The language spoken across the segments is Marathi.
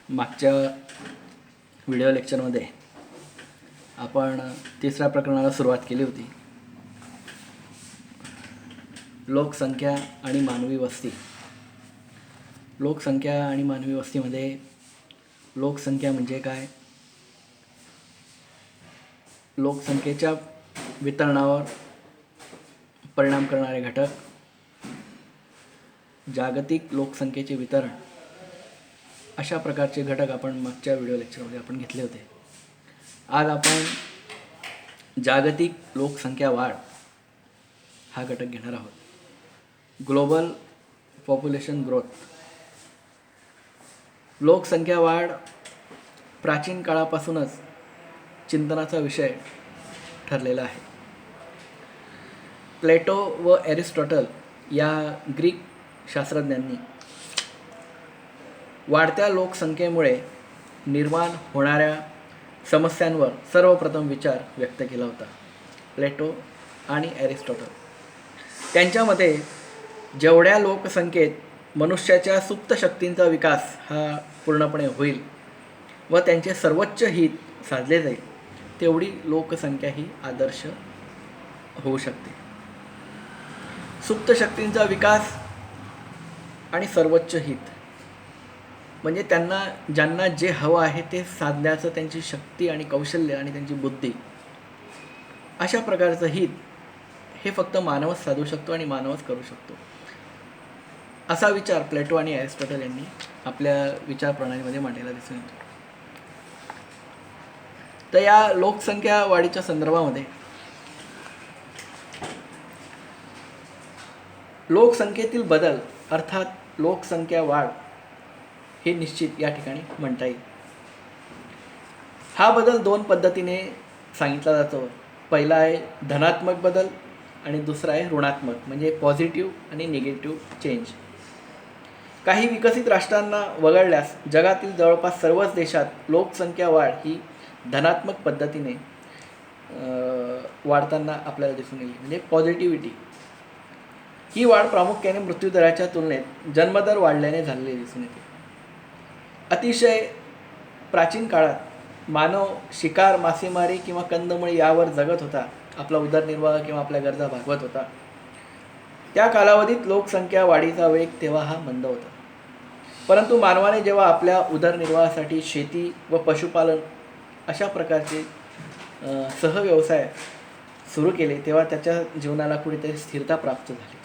मागच्या व्हिडिओ लेक्चरमध्ये आपण तिसऱ्या प्रकरणाला सुरुवात केली होती. लोकसंख्या आणि मानवी वस्ती. लोकसंख्या आणि मानवी वस्तीमध्ये लोकसंख्या म्हणजे काय, लोकसंख्येच्या वितरणावर परिणाम करणारे घटक, जागतिक लोकसंख्येचे वितरण, अशा प्रकारचे घटक आपण मागच्या व्हिडिओ लेक्चरमध्ये आपण घेतले होते. आज आपण जागतिक लोकसंख्या वाढ हा घटक घेणार आहोत. Global population growth. लोकसंख्या वाढ प्राचीन काळापासूनच चिंतनाचा विषय ठरलेला आहे. प्लेटो व एरिस्टॉटल या ग्रीक शास्त्रज्ञांनी वाढत्या लोकसंख्येमुळे निर्माण होणाऱ्या समस्यांवर सर्वप्रथम विचार व्यक्त केला होता. प्लेटो आणि एरिस्टॉटल त्यांच्या मते जेवढ्या लोकसंख्येत मनुष्याच्या सुप्त शक्तींचा विकास हा पूर्णपणे होईल व त्यांचे सर्वोच्च हित साधले जाईल, तेवढी लोकसंख्या ही आदर्श होऊ शकते. सुप्त शक्तींचा विकास आणि सर्वोच्च हित म्हणजे ज्यांना जे हवं आहे ते साधण्याचं त्यांची शक्ती आणि कौशल्य आणि त्यांची बुद्धी, अशा प्रकारचं हित हे फक्त मानवच साधू शकतो आणि मानवच करू शकतो, असा विचार प्लेटो आणि एरिस्टॉटल यांनी आपल्या विचार प्रणालीमध्ये मांडलेला दिसून येतो. तर या लोकसंख्या वाढीच्या संदर्भामध्ये लोकसंख्येतील बदल अर्थात लोकसंख्या वाढ हे निश्चित या ठिकाणी म्हणता येईल. हा बदल दोन पद्धतीने सांगितला जातो. पहिला आहे धनात्मक बदल आणि दुसरा आहे ऋणात्मक, म्हणजे पॉझिटिव्ह आणि निगेटिव्ह चेंज. काही विकसित राष्ट्रांना वगळल्यास जगातील जवळपास सर्वच देशात लोकसंख्या वाढ ही धनात्मक पद्धतीने वाढताना आपल्याला दिसून येईल, म्हणजे पॉझिटिव्हिटी. ही वाढ प्रामुख्याने मृत्यूदराच्या तुलनेत जन्मदर वाढल्याने झालेली दिसून येते. अतिशय प्राचीन काळात मानव शिकार, मासेमारी किंवा कंदमुळे यावर जगत होता, आपला उदरनिर्वाह किंवा आपल्या गरजा भागवत होता. त्या कालावधीत लोकसंख्या वाढीचा वेग तेव्हा हा मंद होता. परंतु मानवाने जेव्हा आपल्या उदरनिर्वाहासाठी शेती व पशुपालन अशा प्रकारचे सहव्यवसाय सुरू केले, तेव्हा त्याच्या जीवनाला कुठेतरी स्थिरता प्राप्त झाली.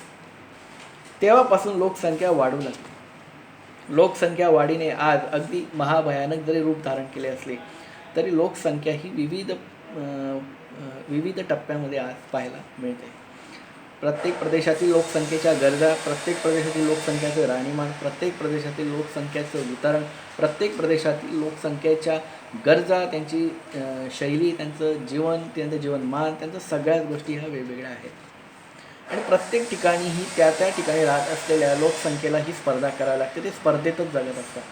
तेव्हापासून लोकसंख्या वाढू लागली. लोकसंख्या वाढीने आज अगदी महाभयानक जरी रूप धारण केले असले तरी लोकसंख्या ही विविध टप्प्यामध्ये आज पाहायला मिळते. प्रत्येक प्रदेशातील लोकसंख्येच्या गरजा, प्रत्येक प्रदेशातील लोकसंख्येचं राहणीमान, प्रत्येक प्रदेशातील लोकसंख्येचं वितरण, प्रत्येक प्रदेशातील लोकसंख्येच्या गरजा, त्यांची शैली, त्यांचं जीवन, त्यांचं जीवनमान, त्यांचं सगळ्याच गोष्टी ह्या वेगवेगळ्या आहेत. आणि प्रत्येक ठिकाणी ही त्या ठिकाणी राहत असलेल्या लोकसंख्येला ही स्पर्धा करावी लागते. ते स्पर्धेतच जगत असतात.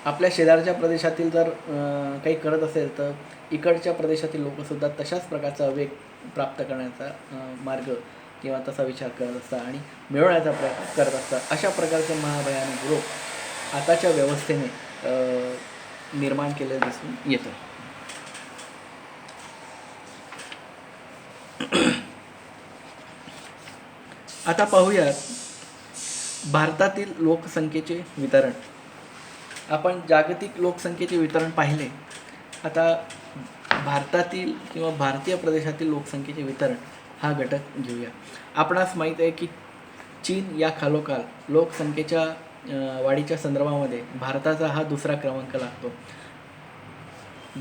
आपल्या शेजारच्या प्रदेशातील जर काही करत असेल तर इकडच्या प्रदेशातील लोकसुद्धा तशाच प्रकारचा वेग प्राप्त करण्याचा मार्ग किंवा तसा विचार करत असतात आणि मिळवण्याचा प्रयत्न करत असतात. अशा प्रकारचं महाभयानक रूप आताच्या व्यवस्थेने निर्माण केलं दिसून येतं. आता पाहूयात भारतातील लोकसंख्येचे वितरण. आपण जागतिक लोकसंख्येचे वितरण पाहिले. आता भारतातील किंवा भारतीय प्रदेशातील लोकसंख्येचे वितरण हा घटक घेऊया. आपणास माहीत आहे की चीन या खालोखाल लोकसंख्येच्या वाढीच्या संदर्भामध्ये भारताचा हा दुसरा क्रमांक लागतो.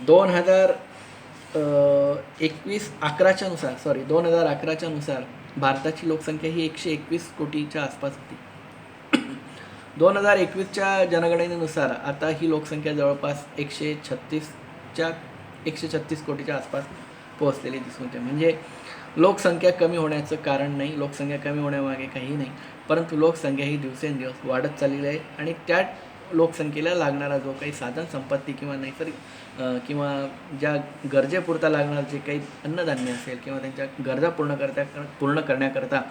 2011च्या नुसार भारताची लोकसंख्या ही 121 कोटीच्या आसपास होती. 2021च्या जनगणनेनुसार आता ही लोकसंख्या जवळपास 136 कोटीच्या आसपास पोहोचलेली दिसून येते. म्हणजे लोकसंख्या कमी होण्याचं कारण नाही, लोकसंख्या कमी होण्यामागे काही नाही, परंतु लोकसंख्या ही दिवसेंदिवस वाढत चाललेली आहे. आणि त्या लोकसंख्येला लागणारा जो काही साधन संपत्ती किंवा नैसर्गिक किंवा ज्या गरजेपुरता लागणारं जे काही अन्नधान्य असेल किंवा त्यांच्या गरजा पूर्ण करण्याकरता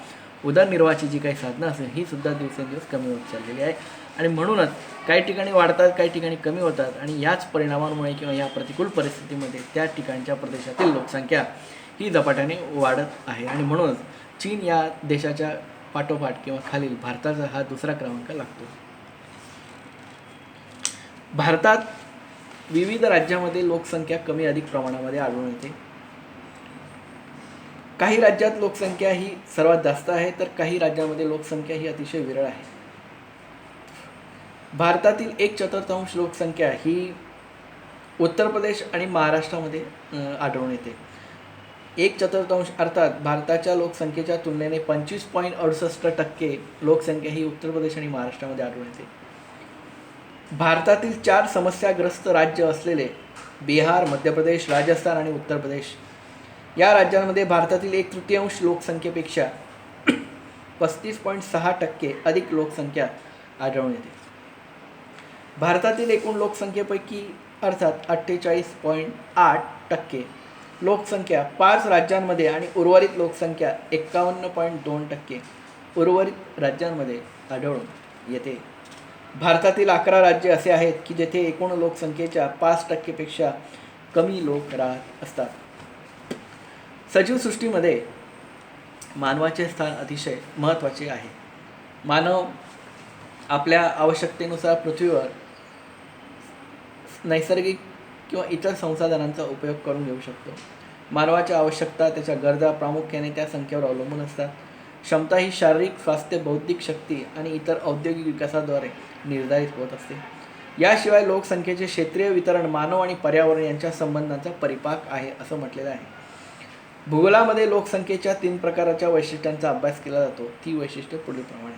उदरनिर्वाहाची जी काही साधनं असेल ही सुद्धा दिवसेंदिवस कमी होत चाललेली आहे. आणि म्हणूनच काही ठिकाणी वाढतात, काही ठिकाणी कमी होतात. आणि याच परिणामांमुळे किंवा या प्रतिकूल परिस्थितीमध्ये त्या ठिकाणच्या प्रदेशातील लोकसंख्या ही झपाट्याने वाढत आहे. आणि म्हणूनच चीन या देशाच्या पाठोपाठ किंवा खालील भारताचा हा दुसरा क्रमांक लागतो. भारतात विविध राज्यामध्ये लोकसंख्या कमी अधिक प्रमाणामध्ये आढळून येते. काही राज्यात लोकसंख्या ही सर्वात जास्त आहे, तर काही राज्यामध्ये लोकसंख्या ही अतिशय विरळ आहे. भारतातील 1/4 लोकसंख्या ही उत्तर प्रदेश आणि महाराष्ट्रामध्ये आढळून येते. 1/4 अर्थात भारताच्या लोकसंख्येच्या तुलनेने 25.68% लोकसंख्या ही उत्तर प्रदेश आणि महाराष्ट्रामध्ये आढळून येते. भारतातील 4 समस्याग्रस्त राज्य असलेले बिहार, मध्य प्रदेश, राजस्थान आणि उत्तर प्रदेश या राज्यांमध्ये भारतातील 1/3 लोकसंख्येपेक्षा 35.6% अधिक लोकसंख्या आढळून येते. भारतातील एकूण लोकसंख्येपैकी अर्थात 48.8% लोकसंख्या 5 राज्यांमध्ये आणि उर्वरित लोकसंख्या 51.2% उर्वरित राज्यांमध्ये आढळून येते. भारतातील 11 राज्ये असे आहेत की जेथे एकूण लोकसंख्येच्या 5% पेक्षा कमी लोक राहत असतात. सजीव सृष्टीमध्ये मानवाचे स्थान अतिशय महत्त्वाचे आहे. मानव आपल्या आवश्यकतेनुसार पृथ्वीवर नैसर्गिक किंवा इतर संसाधनांचा उपयोग करून घेऊ शकतो. मानवाच्या आवश्यकता, त्याच्या गरजा प्रामुख्याने त्या संख्येवर अवलंबून असतात. क्षमता ही शारीरिक, स्वास्थ्य, बौद्धिक शक्ती आणि इतर औद्योगिक विकासाद्वारे निर्धारित होत असते. याशिवाय लोकसंख्येचे क्षेत्रीय वितरण मानव आणि पर्यावरण यांच्या संबंधांचा परिपाक आहे असं म्हटलेलं आहे. भूगोलामध्ये लोकसंख्येच्या 3 प्रकारच्या वैशिष्ट्यांचा अभ्यास केला जातो. ती वैशिष्ट्ये पुढीलप्रमाणे.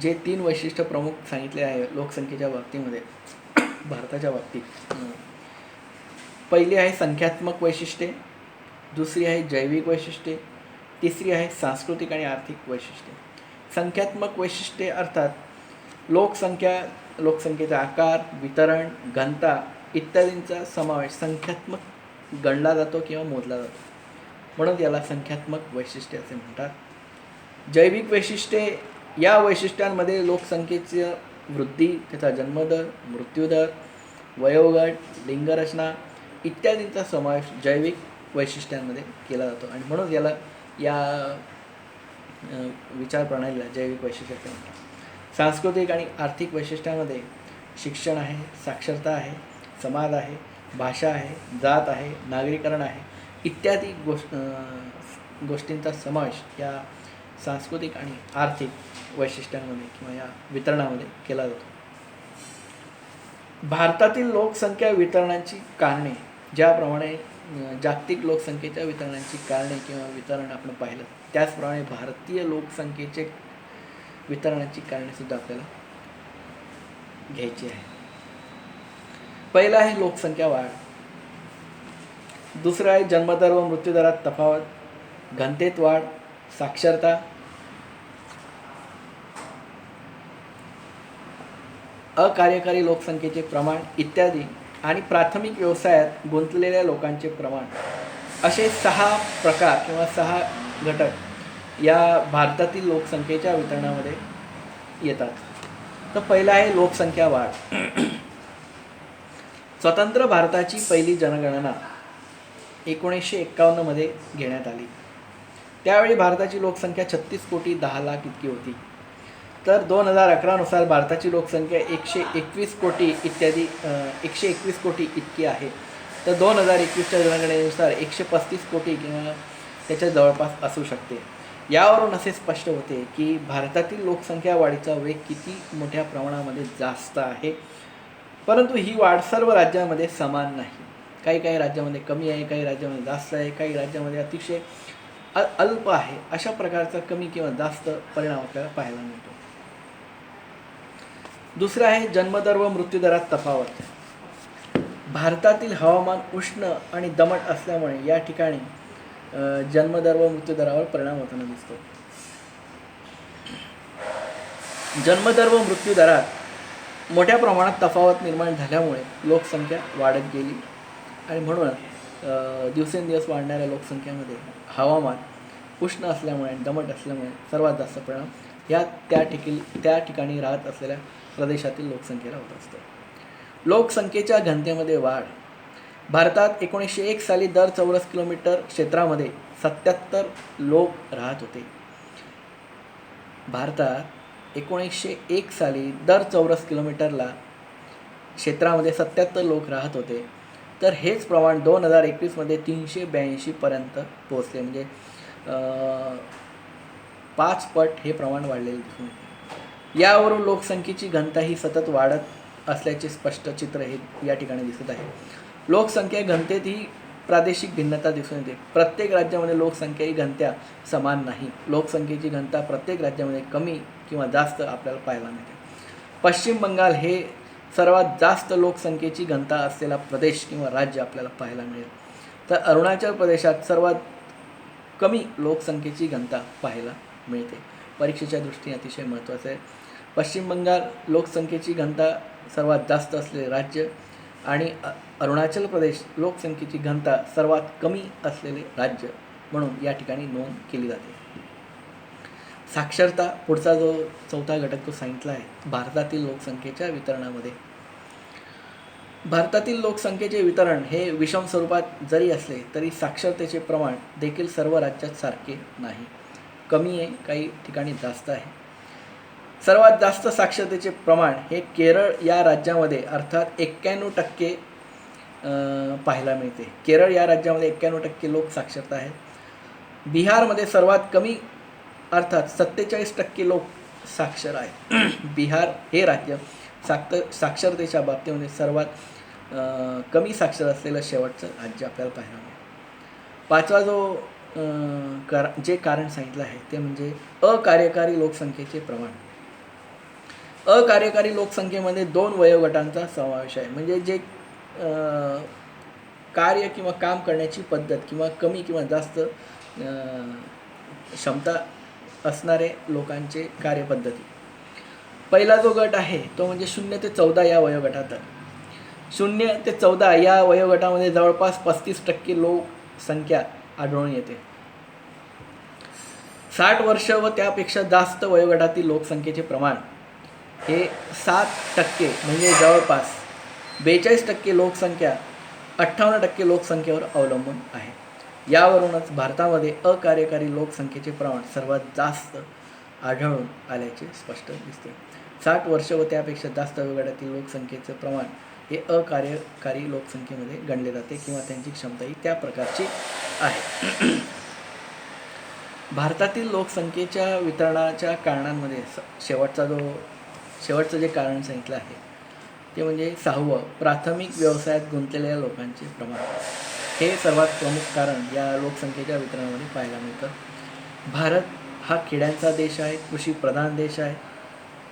जे 3 वैशिष्ट्य प्रमुख सांगितले आहे लोकसंख्येच्या बाबतीमध्ये भारताच्या बाबतीत. पहिली आहे संख्यात्मक वैशिष्ट्ये, दुसरी आहे जैविक वैशिष्ट्ये, तिसरी आहे सांस्कृतिक आणि आर्थिक वैशिष्ट्ये. संख्यात्मक वैशिष्ट्ये अर्थात लोकसंख्येचा आकार, वितरण, घनता इत्यादींचा समावेश संख्यात्मक गणला जातो किंवा मोजला जातो, म्हणून याला संख्यात्मक वैशिष्ट्ये असे म्हणतात. जैविक वैशिष्ट्ये या वैशिष्ट्यांमध्ये लोकसंख्येची वृद्धी, त्याचा जन्मदर, मृत्यूदर, वयोगट, लिंगरचना इत्यादींचा समावेश जैविक वैशिष्ट्यांमध्ये केला जातो आणि म्हणून याला या विचारप्रणालीला जैविक वैशिष्ट्य म्हणतात. सांस्कृतिक आणि आर्थिक वैशिष्ट्यांमध्ये शिक्षण आहे, साक्षरता आहे, समाज आहे, भाषा आहे, जात आहे, नागरीकरण आहे इत्यादी गोष्टींचा समावेश या सांस्कृतिक आणि आर्थिक वैशिष्ट्यांमध्ये किंवा या वितरणामध्ये केला जातो. भारतातील लोकसंख्या वितरणाची कारणे, ज्याप्रमाणे जागतिक लोकसंख्येच्या वितरणाची कारणे किंवा वितरण आपण पाहिलं, त्याचप्रमाणे भारतीय लोकसंख्येचे वितरणाची कारणेसुद्धा आपल्याला घ्यायची आहे. पहिलं आहे लोकसंख्या वाढ, दुसरं आहे जन्मदर व मृत्यूदरात तफावत, घनतेत वाढ, साक्षरता, अकार्यकारी लोकसंख्येचे प्रमाण इत्यादी आणि प्राथमिक व्यवसायात गुंतलेल्या लोकांचे प्रमाण असे 6 प्रकार किंवा 6 घटक या भारतातील लोकसंख्येच्या वितरणामध्ये येतात. तर पहिला आहे लोकसंख्या वाढ. स्वतंत्र भारताची पहिली जनगणना 1951 मध्ये घेण्यात आली. त्यावेळी भारताची लोकसंख्या 36 कोटी 10 लाख इतकी होती. तर 2011 नुसार भारताची लोकसंख्या 121 कोटी इतकी आहे. तर 2021च्या जनगणनेनुसार 135 कोटी किंवा त्याच्या जवळपास असू शकते. यावरून असे स्पष्ट होते की भारतातील लोकसंख्या वाढीचा वेग किती मोठ्या प्रमाणामध्ये जास्त आहे. परंतु ही वाढ सर्व राज्यांमध्ये समान नाही. काही राज्यामध्ये कमी आहे, काही राज्यामध्ये जास्त आहे, काही राज्यामध्ये अतिशय अल्प आहे. अशा प्रकारचा कमी किंवा जास्त परिणाम आपल्याला पाहायला मिळतो. दुसरं आहे जन्मदर व मृत्यूदरात तफावत. भारतातील हवामान उष्ण आणि दमट असल्यामुळे या ठिकाणी जन्मदर व मृत्यूदरावर परिणाम होताना दिसतो. जन्मदर व मृत्यूदरात मोठ्या प्रमाणात तफावत निर्माण झाल्यामुळे लोकसंख्या वाढत गेली आणि म्हणून दिवसेंदिवस वाढणाऱ्या लोकसंख्येमध्ये हवामान उष्ण असल्यामुळे आणि दमट असल्यामुळे सर्वात जास्त परिणाम त्या ठिकाणी राहत असलेल्या प्रदेशातील लोकसंख्येला होत असतो. लोकसंख्येच्या घनतेमध्ये वाढ. भारतात 1901 साली दर चौरस किलोमीटर क्षेत्रामध्ये 77 लोक राहत होते. भारतात 1901 साली दर चौरस किलोमीटरला क्षेत्रामध्ये 77 लोक राहत होते. तर हेच प्रमाण 2021मध्ये 382 पर्यंत पोहोचले. म्हणजे 5 पट हे प्रमाण वाढलेले दिसून येते. यावरून लोकसंख्येची घनता ही सतत वाढत असल्याचे स्पष्ट चित्र हे या ठिकाणी दिसत आहे. लोकसंख्या घनतेत ही प्रादेशिक भिन्नता दिसून येते. प्रत्येक राज्यामध्ये लोकसंख्या ही घनता समान नाही. लोकसंख्येची घनता प्रत्येक राज्यामध्ये कमी किंवा जास्त आपल्याला पाहायला मिळते. पश्चिम बंगाल हे सर्वात जास्त लोकसंख्येची घनता असलेला प्रदेश किंवा राज्य आपल्याला पाहायला मिळेल. तर अरुणाचल प्रदेशात सर्वात कमी लोकसंख्येची घनता पाहायला मिळते. परीक्षेच्या दृष्टीने अतिशय महत्त्वाचं आहे. पश्चिम बंगाल लोकसंख्येची घनता सर्वात जास्त असलेले राज्य आणि अरुणाचल प्रदेश लोकसंख्येची घनता सर्वात कमी असलेले राज्य म्हणून या ठिकाणी नोंद केली जाते. साक्षरता पुढचा जो चौथा घटक तो सांगितला आहे. भारतातील लोकसंख्येच्या वितरणामध्ये भारतातील लोकसंख्येचे वितरण हे विषम स्वरूपात जरी असले तरी साक्षरतेचे प्रमाण देखील सर्व राज्यात सारखे नाही. कमी आहे, काही ठिकाणी जास्त आहे. सर्वात जास्त साक्षरतेचे प्रमाण हे केरळ या राज्यामध्ये अर्थात 91% पाहायला मिळते. केरळ या राज्यामध्ये 91% लोक साक्षरता आहेत. बिहारमध्ये सर्वात कमी अर्थात 47% लोक साक्षर आहेत. बिहार हे राज्य साक्षरतेच्या बाबतीमध्ये सर्वात कमी साक्षर असलेलं शेवटचं राज्य आपल्याला पाहायला मिळेल. पाचवा जो जे कारण सांगितलं आहे ते म्हणजे अकार्यकारी लोकसंख्येचे प्रमाण. अकार्यकारी लोकसंख्येमध्ये 2 वयोगटांचा समावेश आहे. म्हणजे जे कार्य किंवा काम करण्याची पद्धत किंवा कमी किंवा जास्त क्षमता असणारे लोकांचे कार्यपद्धती. पहिला जो गट आहे तो म्हणजे 0 ते 14 या वयोगटात. 0 ते 14 या वयोगटामध्ये जवळपास 35% लोकसंख्या आढळून येते. 60 वर्ष व त्यापेक्षा जास्त वयोगटातील लोकसंख्येचे प्रमाण हे 7% म्हणजे जवळपास 42% लोकसंख्या 58% लोकसंख्येवर अवलंबून आहे. यावरूनच भारतामध्ये अकार्यकारी लोकसंख्येचे प्रमाण सर्वात जास्त आढळून आल्याचे स्पष्ट दिसते. 60 वर्ष व त्यापेक्षा जास्त वयोगटातील लोकसंख्येचे प्रमाण हे अकार्यकारी लोकसंख्येमध्ये गणले जाते किंवा त्यांची क्षमताही त्या प्रकारची आहे. भारतातील लोकसंख्येच्या वितरणाच्या कारणांमध्ये शेवटचं जे कारण सांगितलं आहे ते म्हणजे 6वं प्राथमिक व्यवसायात गुंतलेल्या लोकांचे प्रमाण. हे सर्वात प्रमुख कारण या लोकसंख्येच्या वितरणामध्ये पाहायला मिळतं. भारत हा खेड्यांचा देश आहे, कृषीप्रधान देश आहे.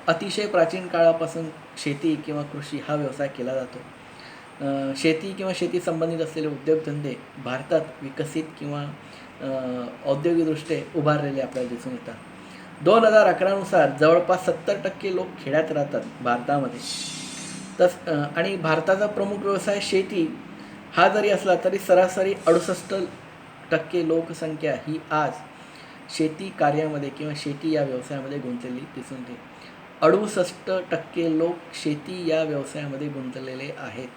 अतिशय प्राचीन काळापासून शेती किंवा कृषी हा व्यवसाय केला जातो. शेती किंवा शेती संबंधित असलेले उद्योगधंदे भारतात विकसित किंवा औद्योगिकदृष्ट्या उभारलेले आपल्याला दिसून येतात. 2011नुसार जवळपास 70% लोक खेड्यात राहतात भारतामध्ये. आणि भारताचा प्रमुख व्यवसाय शेती हा जरी असला तरी सरासरी 68% लोकसंख्या ही आज शेती कार्यामध्ये किंवा शेती या व्यवसायामध्ये गुंतलेली दिसून येते. 68% लोक शेती या व्यवसायामध्ये गुंतलेले आहेत.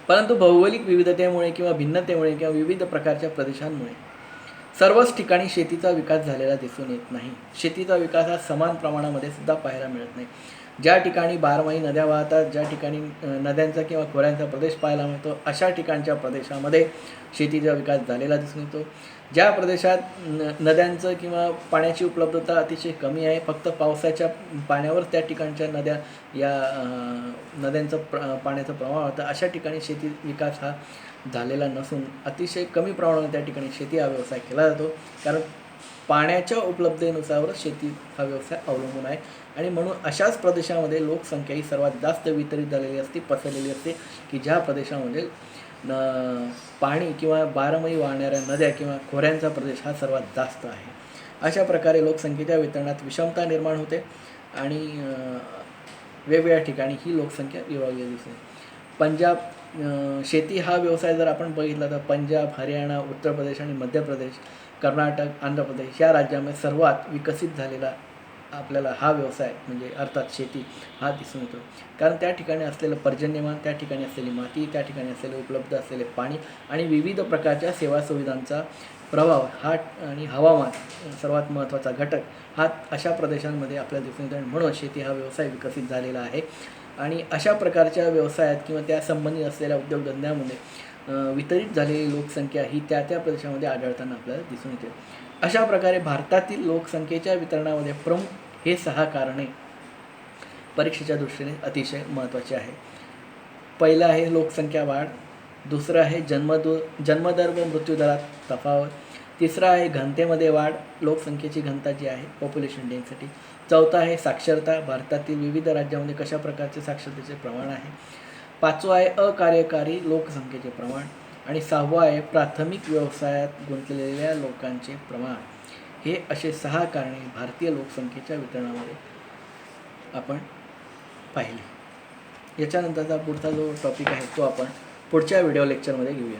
परंतु भौगोलिक विविधतेमुळे किंवा भिन्नतेमुळे किंवा विविध प्रकारच्या प्रदेशांमुळे सर्वच ठिकाणी शेतीचा विकास झालेला दिसून येत नाही. शेतीचा विकास हा समान प्रमाणामध्ये सुद्धा पाहायला मिळत नाही. ज्या ठिकाणी बारमाही नद्या वाहतात, ज्या ठिकाणी नद्यांचा किंवा खोऱ्यांचा प्रदेश पाहायला मिळतो, अशा ठिकाणच्या प्रदेशामध्ये शेतीचा विकास झालेला दिसून येतो. ज्या प्रदेशात नद्यांचं किंवा पाण्याची उपलब्धता अतिशय कमी आहे, फक्त पावसाच्या पाण्यावर त्या ठिकाणच्या नद्यांचं पाण्याचं प्रमाण होतं, अशा ठिकाणी शेती विकास हा झालेला नसून अतिशय कमी प्रमाणात त्या ठिकाणी शेती हा व्यवसाय केला जातो. कारण पाण्याच्या उपलब्धतेनुसारच शेती हा व्यवसाय अवलंबून आहे. आणि म्हणून अशाच प्रदेशामध्ये लोकसंख्या ही सर्वात जास्त वितरित झालेली असते, पसरलेली असते की ज्या प्रदेशामध्ये पाणी किंवा बारमाही वाहणाऱ्या नद्या किंवा खोऱ्यांचा प्रदेश हा सर्वात जास्त आहे. अशा प्रकारे लोकसंख्येच्या वितरणात विषमता निर्माण होते आणि वेगवेगळ्या ठिकाणी ही लोकसंख्या विभागली दिसते. पंजाब शेती हा व्यवसाय जर आपण बघितला तर पंजाब, हरियाणा, उत्तर प्रदेश आणि मध्य प्रदेश कर्नाटक, आंध्र प्रदेश या राज्यामध्ये सर्वात विकसित झालेला आपल्याला हा व्यवसाय म्हणजे अर्थात शेती हा दिसून येतो. कारण त्या ठिकाणी असलेलं पर्जन्यमान, त्या ठिकाणी असलेली माती, त्या ठिकाणी असलेले उपलब्ध असलेले पाणी आणि विविध प्रकारच्या सेवा सुविधांचा प्रभाव हा आणि हवामान सर्वात महत्त्वाचा घटक हा अशा प्रदेशांमध्ये आपल्याला दिसून येतो. आणि म्हणून शेती हा व्यवसाय विकसित झालेला आहे. आणि अशा प्रकारच्या व्यवसायात किंवा त्या संबंधित असलेल्या उद्योगधंद्यामध्ये वितरित झालेली लोकसंख्या ही त्या त्या प्रदेशामध्ये आढळताना आपल्याला दिसून येते. अशा प्रकारे भारतातील लोकसंख्येच्या वितरणामध्ये प्रमुख हे 6 कारणे परीक्षेच्या दृष्टीने अतिशय महत्त्वाचे आहे. पहिलं आहे लोकसंख्या वाढ, दुसरं आहे जन्मदर व मृत्यूदरात तफावत, तिसरं आहे घनतेमध्ये वाढ, लोकसंख्येची घनता जी आहे पॉप्युलेशन डेन्सिटी, चौथा आहे साक्षरता, भारतातील विविध राज्यामध्ये कशा प्रकारचे साक्षरतेचे प्रमाण आहे, पाचवं आहे अकार्यकारी लोकसंख्येचे प्रमाण आणि सहावं आहे प्राथमिक व्यवसायात गुंतलेल्या लोकांचे प्रमाण. हे असे 6 कारणे भारतीय लोकसंख्येच्या वितरणामध्ये आपण पाहिले. याच्यानंतरचा पुढचा जो टॉपिक आहे तो आपण पुढच्या व्हिडिओ लेक्चरमध्ये घेऊया.